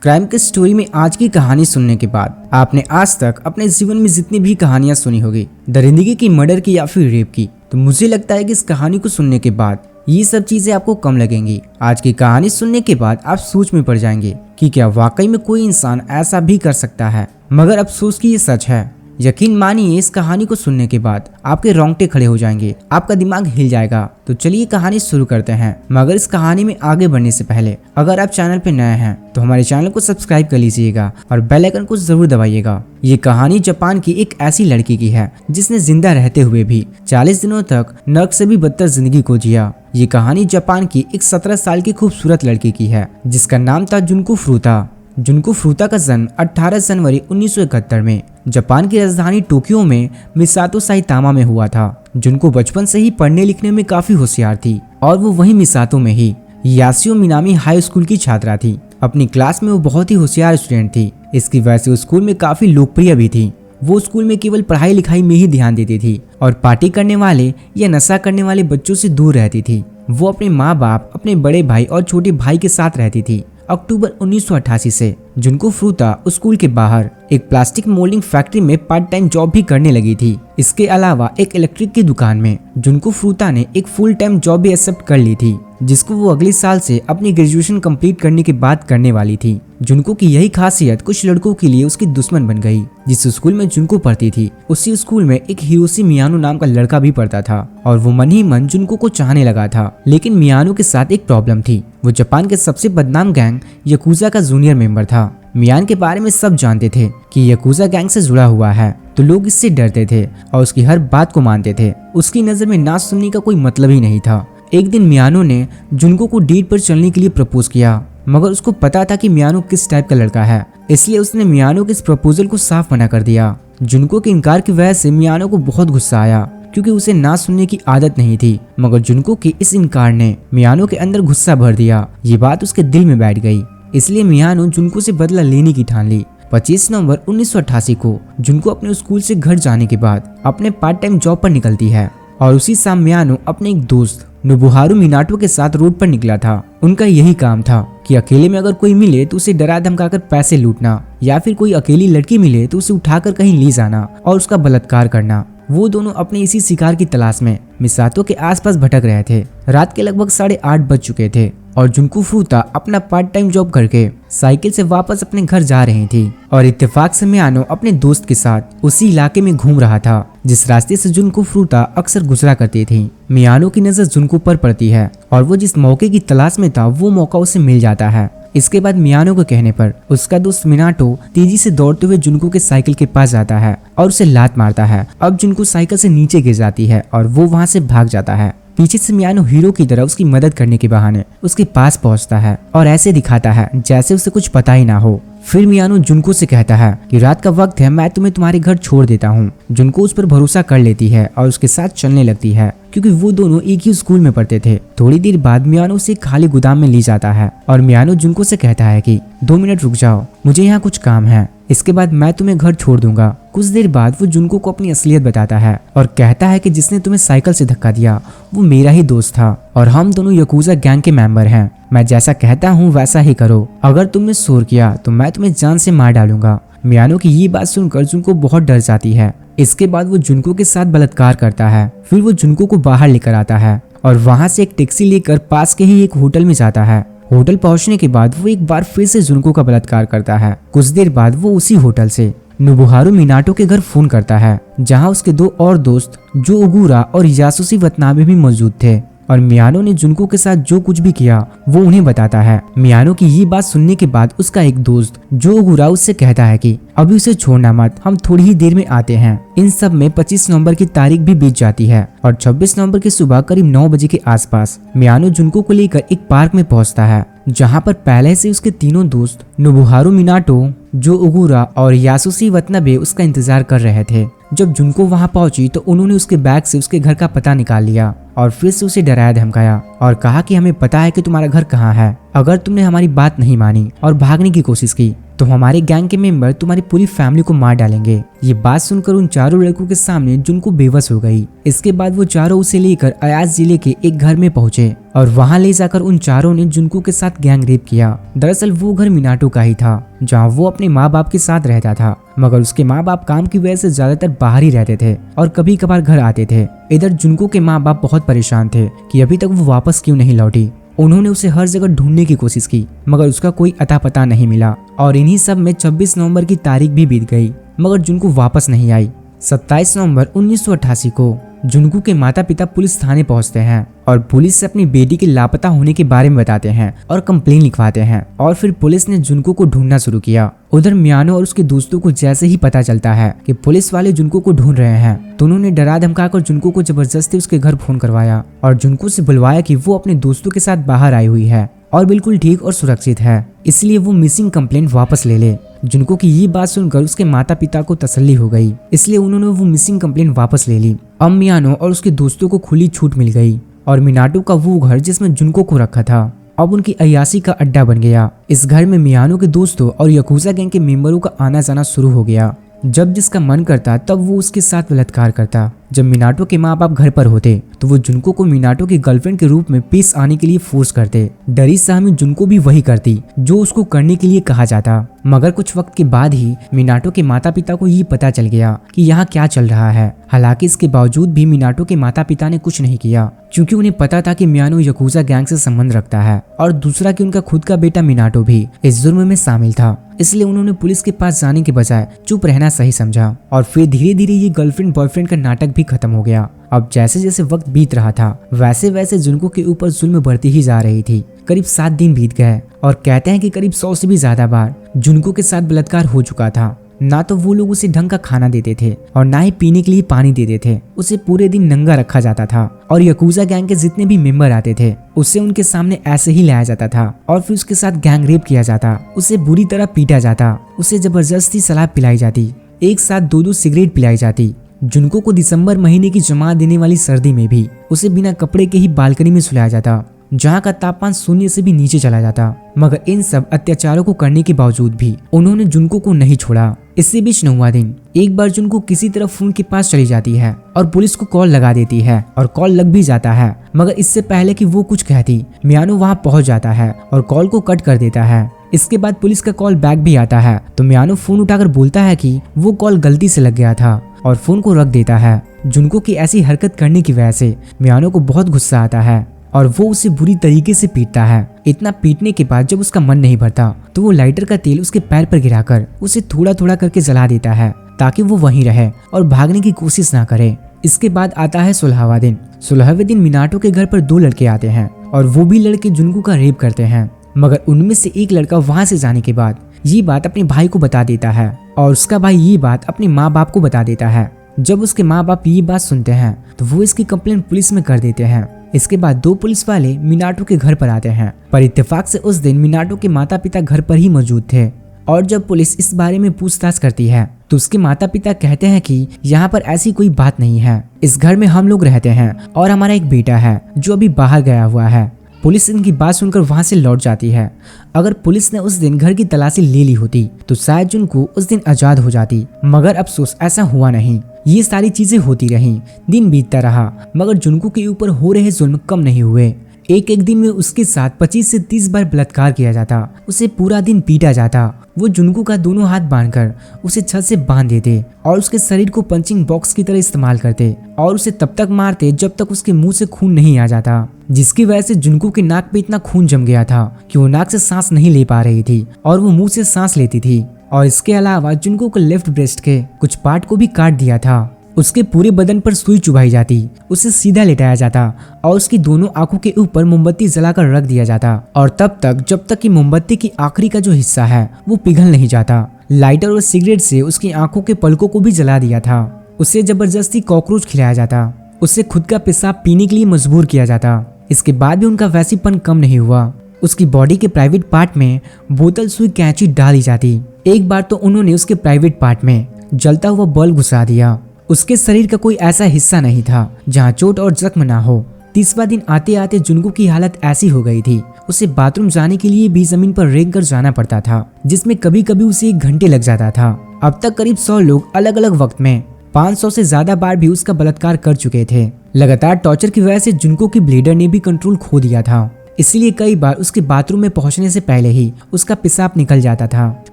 Crime की story में आज की कहानी सुनने के बाद आपने आज तक अपने जीवन में जितनी भी कहानियां सुनी होगी, दरिंदगी की, मर्डर की या फिर रेप की, तो मुझे लगता है कि इस कहानी को सुनने के बाद ये सब चीजें आपको कम लगेंगी। आज की कहानी सुनने के बाद आप सोच में पड़ जाएंगे कि क्या वाकई में कोई इंसान ऐसा भी कर सकता है। मगर अफसोस कि ये सच है। यकीन मानिए, इस कहानी को सुनने के बाद आपके रोंगटे खड़े हो जाएंगे, आपका दिमाग हिल जाएगा। तो चलिए कहानी शुरू करते हैं। मगर इस कहानी में आगे बढ़ने से पहले अगर आप चैनल पे नए हैं तो हमारे चैनल को सब्सक्राइब कर लीजिएगा और बेल आइकन को जरूर दबाइएगा। ये कहानी जापान की एक ऐसी लड़की की है जिसने जिंदा रहते हुए भी 40 दिनों तक नर्क से भी बदतर जिंदगी को जिया। ये कहानी जापान की एक 17 साल की खूबसूरत लड़की की है जिसका नाम था जुनको फुरुता। जुनको फुरुता का जन्म 18 जनवरी 1971 में जापान की राजधानी टोक्यो में मिसातो साइतामा में हुआ था। जुनको बचपन से ही पढ़ने लिखने में काफी होशियार थी और वो वही मिसातो में ही यासियो मिनामी हाई स्कूल की छात्रा थी। अपनी क्लास में वो बहुत ही होशियार स्टूडेंट थी। इसकी वजह से स्कूल में काफी लोकप्रिय भी थी। वो स्कूल में केवल पढ़ाई लिखाई में ही ध्यान देती थी और पार्टी करने वाले या नशा करने वाले बच्चों से दूर रहती थी। वो अपने माँ बाप, अपने बड़े भाई और छोटे भाई के साथ रहती थी। अक्टूबर 1988 से जुनको फुरुता स्कूल के बाहर एक प्लास्टिक मोल्डिंग फैक्ट्री में पार्ट टाइम जॉब भी करने लगी थी। इसके अलावा एक इलेक्ट्रिक की दुकान में जुनको फुरुता ने एक फुल टाइम जॉब भी एक्सेप्ट कर ली थी, जिसको वो अगले साल से अपनी ग्रेजुएशन कंप्लीट करने के बाद करने वाली थी। जुनको की यही खासियत कुछ लड़कों के लिए उसकी दुश्मन बन गई। जिस स्कूल में जुनको पढ़ती थी उसी स्कूल में एक हिरोशी मियानो नाम का लड़का भी पढ़ता था और वो मन ही मन जुनको को चाहने लगा था। लेकिन मियानो के साथ एक प्रॉब्लम थी। वो जापान के सबसे बदनाम गैंग याकुजा का जूनियर मेंबर था। मियान के बारे में सब जानते थे कि याकुजा गैंग से जुड़ा हुआ है, तो लोग इससे डरते थे और उसकी हर बात को मानते थे। उसकी नजर में ना सुनने का कोई मतलब ही नहीं था। एक दिन मियानो ने जुनको को डेट पर चलने के लिए प्रपोज किया, मगर उसको पता था कि मियानो किस टाइप का लड़का है, इसलिए उसने मियानो के इस प्रपोजल को साफ मना कर दिया। जुनको के इनकार की वजह से मियानो को बहुत गुस्सा आया क्योंकि उसे ना सुनने की आदत नहीं थी। मगर जुनको के इस इनकार ने मियानो के अंदर गुस्सा भर दिया। ये बात उसके दिल में बैठ गई, इसलिए मियानो जुनको से बदला लेने की ठान ली। 25 नवंबर 1988 को जुनको अपने स्कूल से घर जाने के बाद अपने पार्ट टाइम जॉब पर निकलती है और उसी शाम मियानो अपने एक दोस्त नोबुहारू मिनाटो के साथ रोड पर निकला था। उनका यही काम था कि अकेले में अगर कोई मिले तो उसे डरा धमकाकर पैसे लूटना या फिर कोई अकेली लड़की मिले तो उसे उठाकर कहीं ले जाना और उसका बलात्कार करना। वो दोनों अपने इसी शिकार की तलाश में मिसातो के आसपास भटक रहे थे। रात के लगभग 8:30 बज चुके थे और जुनको फुरुता अपना पार्ट टाइम जॉब करके साइकिल से वापस अपने घर जा रही थी और इत्तेफाक से मियानो अपने दोस्त के साथ उसी इलाके में घूम रहा था जिस रास्ते से जुनको फुरुता अक्सर गुजरा करती थी। मियानो की नजर जुनको पर पड़ती है और वो जिस मौके की तलाश में था वो मौका उसे मिल जाता है। इसके बाद मियानो के कहने पर उसका दोस्त मिनाटो तेजी से दौड़ते हुए जुनको के साइकिल के पास जाता है और उसे लात मारता है। अब जुनको साइकिल से नीचे गिर जाती है और वो वहां से भाग जाता है। पीछे से मियानो हीरो की तरह उसकी मदद करने के बहाने उसके पास पहुंचता है और ऐसे दिखाता है जैसे उसे कुछ पता ही ना हो। फिर मियानो जुनको से कहता है कि रात का वक्त है, मैं तुम्हें तुम्हारे घर छोड़ देता हूँ। जुनको उस पर भरोसा कर लेती है और उसके साथ चलने लगती है क्योंकि वो दोनों एक ही स्कूल में पढ़ते थे। थोड़ी देर बाद मियानो उसे खाली गोदाम में ले जाता है और मियानो जुनको से कहता है कि 2 मिनट रुक जाओ, मुझे यहाँ कुछ काम है, इसके बाद मैं तुम्हें घर छोड़ दूंगा। कुछ देर बाद वो जुनको को अपनी असलियत बताता है और कहता है कि जिसने तुम्हें साइकिल से धक्का दिया वो मेरा ही दोस्त था और हम दोनों याकुजा गैंग के मेंबर हैं। मैं जैसा कहता हूँ वैसा ही करो, अगर तुमने शोर किया तो मैं तुम्हें जान से मार डालूंगा। मियानो की ये बात सुनकर जुनको बहुत डर जाती है। इसके बाद वो जुनको के साथ बलात्कार करता है। फिर वो जुनको को बाहर लेकर आता है और वहां से एक टैक्सी लेकर पास के ही एक होटल में जाता है। होटल पहुंचने के बाद वो एक बार फिर से जुनको का बलात्कार करता है। कुछ देर बाद वो उसी होटल से नोबुहारू मिनाटो के घर फोन करता है जहां उसके 2 और दोस्त जो ओगुरा और यासुशी वतनाबे भी मौजूद थे और मियानो ने जुनको के साथ जो कुछ भी किया वो उन्हें बताता है। मियानो की ये बात सुनने के बाद उसका एक दोस्त जो ओगुरा उससे कहता है कि अभी उसे छोड़ना मत, हम थोड़ी ही देर में आते हैं। इन सब में 25 नवंबर की तारीख भी बीत जाती है और 26 नवंबर की सुबह करीब 9 बजे के आसपास मियानो जुनको को लेकर एक पार्क में पहुंचता है जहां पर पहले से उसके तीनों दोस्त नोबुहारू मिनाटो, जो ओगुरा और यासुशी वतनाबे उसका इंतजार कर रहे थे। जब जुनको वहां पहुंची तो उन्होंने उसके बैग से उसके घर का पता निकाल लिया और फिर से उसे डराया धमकाया और कहा कि हमें पता है कि तुम्हारा घर कहाँ है। अगर तुमने हमारी बात नहीं मानी और भागने की कोशिश की तो हमारे गैंग के मेंबर तुम्हारी पूरी फैमिली को मार डालेंगे। ये बात सुनकर उन चारों लड़कों के सामने जुनको बेबस हो गई। इसके बाद वो चारों उसे लेकर अयाज जिले के एक घर में पहुंचे और वहां ले जाकर उन चारों ने जुनको के साथ गैंग रेप किया। दरअसल वो घर मिनाटो का ही था जहाँ वो अपने माँ बाप के साथ रहता था, मगर उसके माँ बाप काम की वजह से ज्यादातर बाहर ही रहते थे और कभी कभार घर आते थे। इधर जुनको के माँ बाप बहुत परेशान थे कि अभी तक वो वापस क्यों नहीं लौटी। उन्होंने उसे हर जगह ढूंढने की कोशिश की मगर उसका कोई अता पता नहीं मिला और इन्हीं सब में 26 नवंबर की तारीख भी बीत गई मगर जुनको वापस नहीं आई। 27 नवंबर 1988 को जुनको के माता पिता पुलिस थाने पहुंचते हैं और पुलिस से अपनी बेटी के लापता होने के बारे में बताते हैं और कंप्लेन लिखवाते हैं और फिर पुलिस ने जुनको को ढूंढना शुरू किया। उधर मियानो और उसके दोस्तों को जैसे ही पता चलता है कि पुलिस वाले जुनको को ढूंढ रहे हैं तो उन्होंने डरा धमकाकर जुनको को जबरदस्ती उसके घर फोन करवाया और जुनको से बुलवाया कि वो अपने दोस्तों के साथ बाहर आई हुई है और बिल्कुल ठीक और सुरक्षित है, इसलिए वो मिसिंग कंप्लेंट वापस ले ले। जुनको की ये बात सुनकर उसके माता पिता को तसल्ली हो गई, इसलिए उन्होंने वो मिसिंग कंप्लेंट वापस ले ली। अब मियानो और उसके दोस्तों को खुली छूट मिल गई और मिनाटो का वो घर जिसमें जुनको को रखा था अब उनकी अय्यासी का अड्डा बन गया। इस घर में मियानो के दोस्तों और यकूजा गैंग के मेंबरों का आना जाना शुरू हो गया। जब जिसका मन करता तब वो उसके साथ बलात्कार करता। जब मिनाटो के माँ बाप घर पर होते तो वो जुनको को मिनाटो की गर्लफ्रेंड के रूप में पीस आने के लिए फोर्स करते। डरी सहमी जुनको भी वही करती जो उसको करने के लिए कहा जाता। मगर कुछ वक्त के बाद ही मिनाटो के माता पिता को ये पता चल गया कि यहाँ क्या चल रहा है। हालांकि इसके बावजूद भी मिनाटो के माता पिता ने कुछ नहीं किया क्योंकि उन्हें पता था कि मियानो यकूजा गैंग से संबंध रखता है और दूसरा कि उनका खुद का बेटा मिनाटो भी इस जुर्म में शामिल था। इसलिए उन्होंने पुलिस के पास जाने के बजाय चुप रहना सही समझा और फिर धीरे धीरे ये गर्लफ्रेंड बॉयफ्रेंड का नाटक भी खत्म हो गया। अब जैसे जैसे वक्त बीत रहा था वैसे वैसे जुनको के ऊपर जुल्म बढ़ती ही जा रही थी। करीब 7 दिन बीत गए और कहते हैं कि करीब 100 से भी ज्यादा बार जुनको के साथ बलात्कार हो चुका था। ना तो वो लोग उसे ढंग का खाना देते थे और ना ही पीने के लिए पानी देते थे। उसे पूरे दिन नंगा रखा जाता था और यकूजा गैंग के जितने भी मेंबर आते थे उसे उनके सामने ऐसे ही लाया जाता था और फिर उसके साथ गैंग रेप किया जाता। उसे बुरी तरह पीटा जाता, उसे जबरदस्ती शराब पिलाई जाती, एक साथ 2-2 सिगरेट पिलाई जाती। जुनको को दिसंबर महीने की जमा देने वाली सर्दी में भी उसे बिना कपड़े के ही बालकनी में सुलाया जाता जहाँ का तापमान 0 से भी नीचे चला जाता। मगर इन सब अत्याचारों को करने के बावजूद भी उन्होंने जुनको को नहीं छोड़ा। इसी बीच 9वां दिन एक बार जुनको किसी तरह फोन के पास चली जाती है और पुलिस को कॉल लगा देती है और कॉल लग भी जाता है। मगर इससे पहले कि वो कुछ कहती मियानो वहां पहुंच जाता है और कॉल को कट कर देता है। इसके बाद पुलिस का कॉल बैक भी आता है तो मियानो फोन उठाकर बोलता है कि वो कॉल गलती से लग गया था और फोन को रख देता है। जुनको की ऐसी हरकत करने की वजह से मियानो को बहुत गुस्सा आता है और वो उसे बुरी तरीके से पीटता है। इतना पीटने के बाद जब उसका मन नहीं भरता तो वो लाइटर का तेल उसके पैर पर गिराकर उसे थोड़ा थोड़ा करके जला देता है ताकि वो वहीं रहे और भागने की कोशिश ना करे। इसके बाद आता है 16वां दिन। 16वें दिन मिनाटो के घर पर 2 लड़के आते हैं और वो भी लड़के जुनको का रेप करते हैं। मगर उनमें से एक लड़का वहां से जाने के बाद ये बात अपने भाई को बता देता है और उसका भाई ये बात अपने माँ बाप को बता देता है। जब उसके माँ बाप ये बात सुनते हैं तो वो इसकी कंप्लेंट पुलिस में कर देते हैं। इसके बाद 2 पुलिस वाले मिनाटो के घर पर आते हैं पर इत्तेफाक से उस दिन मिनाटो के माता पिता घर पर ही मौजूद थे और जब पुलिस इस बारे में पूछताछ करती है तो उसके माता पिता कहते हैं कि यहाँ पर ऐसी कोई बात नहीं है। इस घर में हम लोग रहते हैं और हमारा एक बेटा है जो अभी बाहर गया हुआ है। पुलिस इनकी बात सुनकर वहां से लौट जाती है। अगर पुलिस ने उस दिन घर की तलाशी ले ली होती तो शायद जुनको उस दिन आजाद हो जाती, मगर अफसोस ऐसा हुआ नहीं। ये सारी चीजें होती रहीं, दिन बीतता रहा मगर जुनको के ऊपर हो रहे जुल्म कम नहीं हुए। एक दिन में उसके साथ 25 से 30 बार बलात्कार किया जाता, उसे पूरा दिन पीटा जाता। वो जुनको का दोनों हाथ बांधकर उसे छत से बांध देते और उसके शरीर को पंचिंग बॉक्स की तरह इस्तेमाल करते और उसे तब तक मारते जब तक उसके मुंह से खून नहीं आ जाता, जिसकी वजह से जुनको के नाक पे इतना खून जम गया था कि वो नाक से सांस नहीं ले पा रही थी और वो मुंह से सांस लेती थी। और इसके अलावा जुनको को लेफ्ट ब्रेस्ट के कुछ पार्ट को भी काट दिया था। उसके पूरे बदन पर सुई चुभाई जाती, उसे सीधा लेटाया जाता और उसकी दोनों आंखों के ऊपर मोमबत्ती जलाकर रख दिया जाता और तब तक जब तक कि मोमबत्ती की आखिरी का जो हिस्सा है वो पिघल नहीं जाता। लाइटर और सिगरेट से उसकी आंखों के पलकों को भी जला दिया था। उसे जबरदस्ती कॉकरोच खिलाया जाता, उसे खुद का पेशाब पीने के लिए मजबूर किया जाता। इसके बाद भी उनका वैसीपन कम नहीं हुआ। उसकी बॉडी के प्राइवेट पार्ट में बोतल सुई कैंची डाली जाती। एक बार तो उन्होंने उसके प्राइवेट पार्ट में जलता हुआ बल्ब घुसा दिया। उसके शरीर का कोई ऐसा हिस्सा नहीं था जहां चोट और जख्म ना हो। 30वां दिन आते आते जुनको की हालत ऐसी हो गई थी, उसे बाथरूम जाने के लिए भी जमीन पर रेंग कर जाना पड़ता था, जिसमें कभी कभी उसे 1 घंटे लग जाता था। अब तक करीब 100 लोग अलग अलग वक्त में 500 से ज्यादा बार भी उसका बलात्कार कर चुके थे। लगातार टॉर्चर की वजह से जुनको की ब्लीडर ने भी कंट्रोल खो दिया था, इसलिए कई बार उसके बाथरूम में पहुंचने से पहले ही उसका पेशाब निकल जाता था।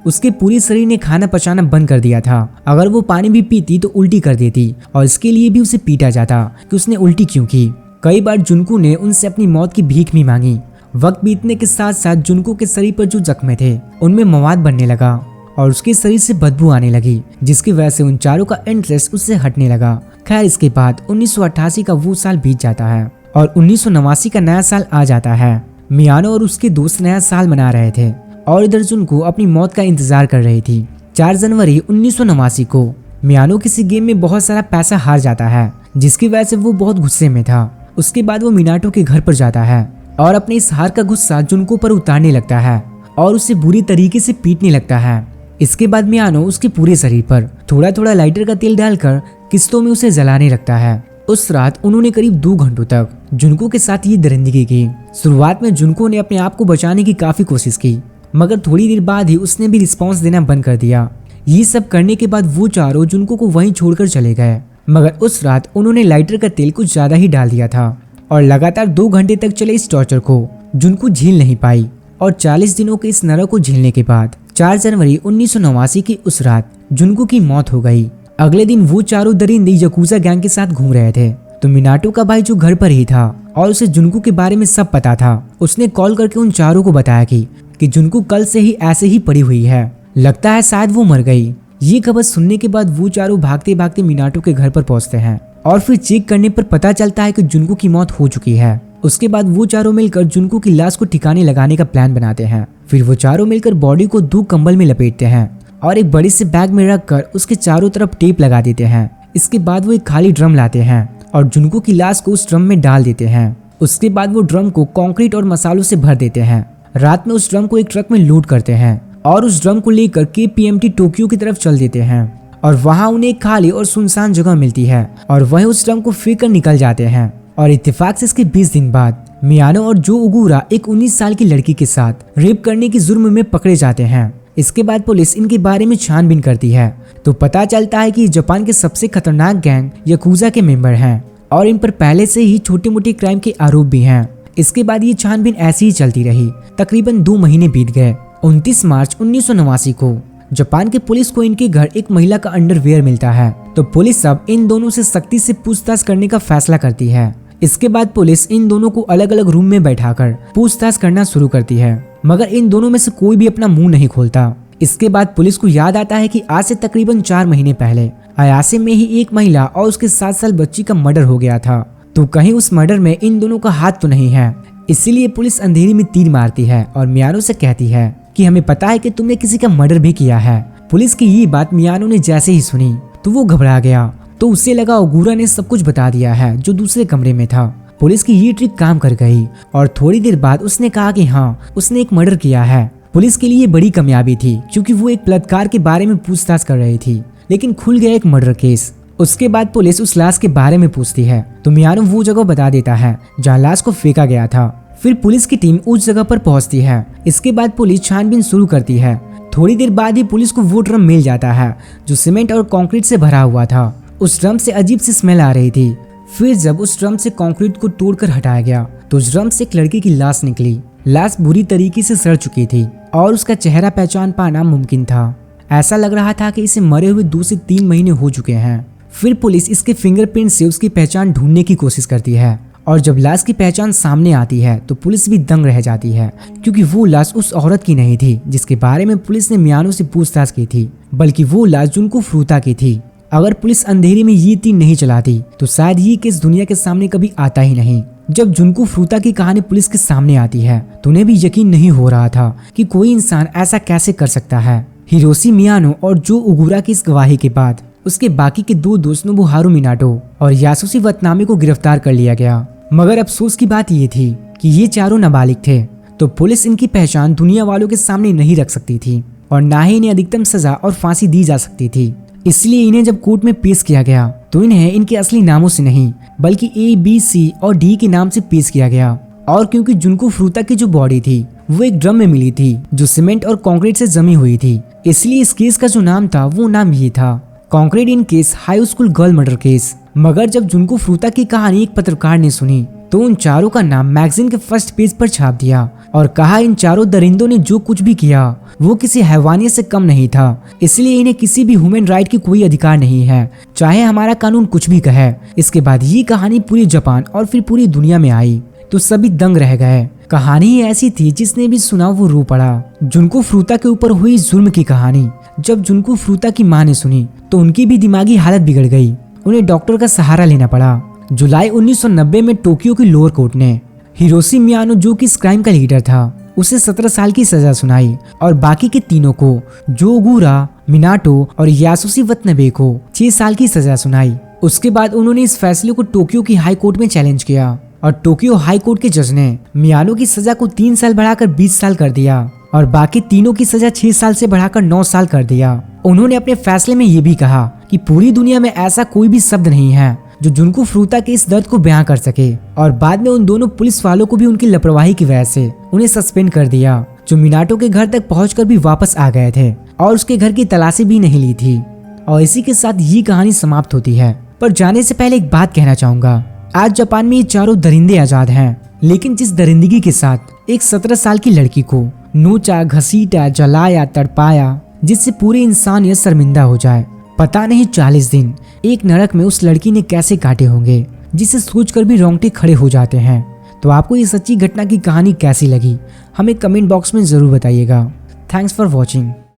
उसके पूरी शरीर ने खाना पचाना बंद कर दिया था। अगर वो पानी भी पीती तो उल्टी कर देती और इसके लिए भी उसे पीटा जाता कि उसने उल्टी क्यों की। कई बार जुनको ने उनसे अपनी मौत की भीख भी मांगी। वक्त बीतने के साथ साथ जुनको के शरीर पर जो जख्म थे उनमें मवाद बनने लगा और उसके शरीर से बदबू आने लगी, जिसकी वजह से उन चारों का इंटरेस्ट उससे हटने लगा। खैर, इसके बाद 1988 का वो साल बीत जाता है और 1989 का नया साल आ जाता है। मियानो और उसके दोस्त नया साल मना रहे थे और इधर जुनको अपनी मौत का इंतजार कर रही थी। 4 जनवरी 1989 को मियानो किसी गेम में बहुत सारा पैसा हार जाता है, जिसकी वजह से वो बहुत गुस्से में था। उसके बाद वो मिनाटो के घर पर जाता है और अपने इस हार का गुस्सा जुनको पर उतारने लगता है और उसे बुरी तरीके से पीटने लगता है। इसके बाद मियानो उसके पूरे शरीर पर थोड़ा थोड़ा लाइटर का तेल डालकर किस्तों में उसे जलाने लगता है। उस रात उन्होंने करीब 2 घंटों तक जुनको के साथ ये दरिंदगी की। शुरुआत में जुनको ने अपने आप को बचाने की काफी कोशिश की, मगर थोड़ी देर बाद ही उसने भी रिस्पॉन्स देना बंद कर दिया। ये सब करने के बाद वो चारों जुनको को वहीं छोड़कर चले गए, मगर उस रात उन्होंने लाइटर का तेल कुछ ज्यादा ही डाल दिया था और लगातार 2 घंटे तक चले इस टॉर्चर को जुनको झेल नहीं पाई। और 40 दिनों के इस नरक को झेलने के बाद 4 जनवरी 1989 की उस रात जुनको की मौत हो गई। अगले दिन वो चारों दरिंदे यकूजा गैंग के साथ घूम रहे थे, तो मिनाटो का भाई जो घर पर ही था और उसे जुनको के बारे में सब पता था, उसने कॉल करके उन चारों को बताया कि जुनको कल से ही ऐसे ही पड़ी हुई है, लगता है शायद वो मर गई। ये खबर सुनने के बाद वो चारों भागते भागते मिनाटो के घर पर पहुंचते हैं और फिर चेक करने पर पता चलता है कि जुनको की मौत हो चुकी है। उसके बाद वो चारों मिलकर जुनको की लाश को ठिकाने लगाने का प्लान बनाते हैं। फिर वो चारों मिलकर बॉडी को 2 कंबल में लपेटते हैं और एक बड़े से बैग में रखकर उसके चारों तरफ टेप लगा देते हैं। इसके बाद वो एक खाली ड्रम लाते हैं और जुनको की लाश को उस ड्रम में डाल देते हैं। उसके बाद वो ड्रम को कंक्रीट और मसालों से भर देते हैं। रात में उस ड्रम को एक ट्रक में लोड करते हैं और उस ड्रम को लेकर KPMT टोक्यो की तरफ चल देते हैं और वहां उन्हें एक खाली और सुनसान जगह मिलती है और वहीं उस ड्रम को फेंक कर निकल जाते हैं। और इत्तेफाक से इसके 20 दिन बाद मियानो और जो उगुरा एक 19 साल की लड़की के साथ रेप करने के जुर्म में पकड़े जाते हैं। इसके बाद पुलिस इनके बारे में छानबीन करती है तो पता चलता है कि जापान के सबसे खतरनाक गैंग यकूजा के मेंबर हैं और इन पर पहले से ही छोटे मोटे क्राइम के आरोप भी हैं। इसके बाद ये छानबीन ऐसी ही चलती रही। तकरीबन 2 महीने बीत गए। 29 मार्च 1989 को जापान के पुलिस को इनके घर एक महिला का अंडरवियर मिलता है, तो पुलिस अब इन दोनों से सख्ती से पूछताछ करने का फैसला करती है। इसके बाद पुलिस इन दोनों को अलग अलग रूम में बैठाकर पूछताछ करना शुरू करती है, मगर इन दोनों में से कोई भी अपना मुंह नहीं खोलता। इसके बाद पुलिस को याद आता है कि आज से तकरीबन 4 महीने पहले अयासे में ही एक महिला और उसके 7 साल बच्ची का मर्डर हो गया था, तो कहीं उस मर्डर में इन दोनों का हाथ तो नहीं है। इसीलिए पुलिस अंधेरी में तीर मारती है और मियानो से कहती है कि हमें पता है कि तुमने किसी का मर्डर भी किया है। पुलिस की ये बात मियानो ने जैसे ही सुनी तो वो घबरा गया, तो उसे लगा ओगुरा ने सब कुछ बता दिया है जो दूसरे कमरे में था। पुलिस की ये ट्रिक काम कर गई और थोड़ी देर बाद उसने कहा कि हाँ, उसने एक मर्डर किया है। पुलिस के लिए बड़ी कामयाबी थी क्योंकि वो एक बलात्कार के बारे में पूछताछ कर रही थी, लेकिन खुल गया एक मर्डर केस। उसके बाद पुलिस उस लाश के बारे में पूछती है तो मियानो वो जगह बता देता है जहाँ लाश को फेंका गया था। फिर पुलिस की टीम उस जगह पर पहुंचती है। इसके बाद पुलिस छानबीन शुरू करती है। थोड़ी देर बाद ही पुलिस को वो ड्रम मिल जाता है जो सीमेंट और कंक्रीट से भरा हुआ था। उस ड्रम से अजीब सी स्मेल आ रही थी। फिर जब उस ड्रम से कंक्रीट को तोड़कर हटाया गया तो उस ड्रम से एक लड़की की लाश निकली। लाश बुरी तरीके से सड़ चुकी थी और उसका चेहरा पहचान पाना मुमकिन था। ऐसा लग रहा था कि इसे मरे हुए 2 से 3 महीने हो चुके हैं। फिर पुलिस इसके फिंगरप्रिंट से उसकी पहचान ढूंढने की कोशिश करती है और जब लाश की पहचान सामने आती है तो पुलिस भी दंग रह जाती है, क्योंकि वो लाश उस औरत की नहीं थी जिसके बारे में पुलिस ने मियानो से पूछताछ की थी, बल्कि वो लाश जुनको फ्रूता की थी। अगर पुलिस अंधेरे में ये तीर नहीं चलाती तो शायद ये केस दुनिया के सामने कभी आता ही नहीं। जब जुनको फ्रूता की कहानी पुलिस के सामने आती है तो उन्हें भी यकीन नहीं हो रहा था कि कोई इंसान ऐसा कैसे कर सकता है। हिरोशी मियानो और जो उगुरा की इस गवाही के बाद उसके बाकी के 2 दोस्त नोबुहारू मिनाटो और यासुशी वतनामे को गिरफ्तार कर लिया गया। मगर अफसोस की बात ये थी कि ये चारों नाबालिग थे, तो पुलिस इनकी पहचान दुनिया वालों के सामने नहीं रख सकती थी और ना ही इन्हें अधिकतम सजा और फांसी दी जा सकती थी। इसलिए इन्हें जब कोर्ट में पेश किया गया तो इन्हें इनके असली नामों से नहीं बल्कि A, B, C और D के नाम से पेश किया गया। और क्योंकि जुनको फ्रूता की जो बॉडी थी वो एक ड्रम में मिली थी जो सीमेंट और कंक्रीट से जमी हुई थी, इसलिए इस केस का जो नाम था वो नाम ये था, concrete in case high school girl murder case. मगर जब जुनको फ्रूता की कहानी एक पत्रकार ने सुनी तो उन चारों का नाम मैगजीन के फर्स्ट पेज पर छाप दिया और कहा इन चारों दरिंदों ने जो कुछ भी किया वो किसी हैवानियत से कम नहीं था, इसलिए इन्हें किसी भी ह्यूमन राइट की कोई अधिकार नहीं है, चाहे हमारा कानून कुछ भी कहे। इसके बाद ये कहानी पूरे जापान और फिर पूरी दुनिया में आई तो सभी दंग रह गए। कहानी ही ऐसी थी जिसने भी सुना वो रो पड़ा। जुनको फ्रूता के ऊपर हुई जुल्म की कहानी जब जुनको फ्रूता की मां ने सुनी तो उनकी भी दिमागी हालत बिगड़ गई, उन्हें डॉक्टर का सहारा लेना पड़ा। जुलाई 1990 में टोक्यो की लोअर कोर्ट ने हिरोशी मियानो जो कि इस क्राइम का लीडर था उसे 17 साल की सजा सुनाई और बाकी के तीनों को जोगुरा, मिनाटो और यासुशी वतनबे को 6 साल की सजा सुनाई। उसके बाद उन्होंने इस फैसले को टोक्यो की हाई कोर्ट में चैलेंज किया और टोक्यो हाई कोर्ट के जज ने मियानो की सजा को 3 साल बढ़ाकर 20 साल कर दिया और बाकी तीनों की सजा 6 साल से बढ़ाकर 9 साल कर दिया। उन्होंने अपने फैसले में ये भी कहा कि पूरी दुनिया में ऐसा कोई भी शब्द नहीं है जो जुनको फ्रूता के इस दर्द को बयां कर सके। और बाद में उन दोनों पुलिस वालों को भी उनकी लापरवाही की वजह से उन्हें सस्पेंड कर दिया, जो मिनाटो के घर तक पहुंचकर भी वापस आ गए थे और उसके घर की तलाशी भी नहीं ली थी। और इसी के साथ ये कहानी समाप्त होती है। पर जाने से पहले एक बात कहना चाहूंगा, आज जापान में ये चारों दरिंदे आजाद हैं, लेकिन जिस दरिंदगी के साथ एक 17 साल की लड़की को नोचा, घसीटा, जलाया, तड़पाया जिससे पूरे इंसान यह शर्मिंदा हो जाए, पता नहीं 40 दिन एक नरक में उस लड़की ने कैसे काटे होंगे, जिसे सोचकर भी रोंगटे खड़े हो जाते हैं। तो आपको ये सच्ची घटना की कहानी कैसी लगी हमें कमेंट बॉक्स में जरूर बताइएगा। Thanks for watching.